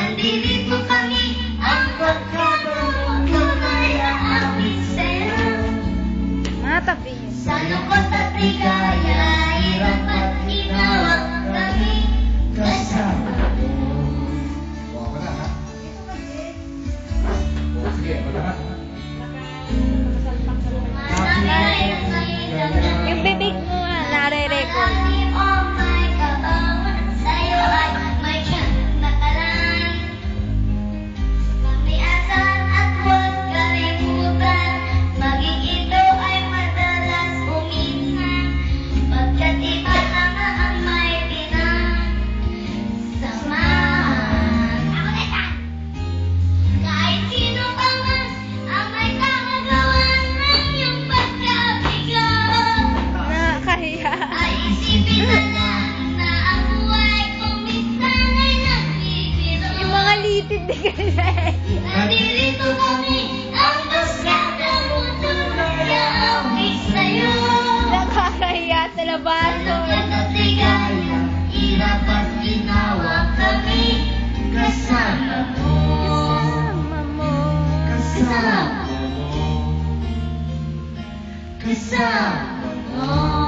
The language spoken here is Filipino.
Nandito kami, ang pagkakataon tunay ang aming sa'yo. Matabi. Sa lungkot at ligaya, hirap at ginawa kami kasama mo. Buka mo na, ha? O, sige, wala na. Marami sa ilalim. Yung bibig mo nga, nare-record. Marami o may kabangon, sa'yo ay may tiyan nakalan. Pamiasan at huwag kalimutan, maging ito ay madalas uminsan. Pagkat iba na nga ang may pinagsamahan. Ako na yan! Kahit sino pa man ang may kakagawan ng iyong pagkabigat, Nakakahiya. ay isipin na lang na ang buhay ko minsan ay nagbibiro. Yung mga litid di kasi. Nandito kami, ang baskada mo tunay ang sa'yo. Nakakahiya sa labaso. Lungkot at ligaya, hirap at ginawa kami kasama mo. Kasama mo. Kasama mo. Kasama mo.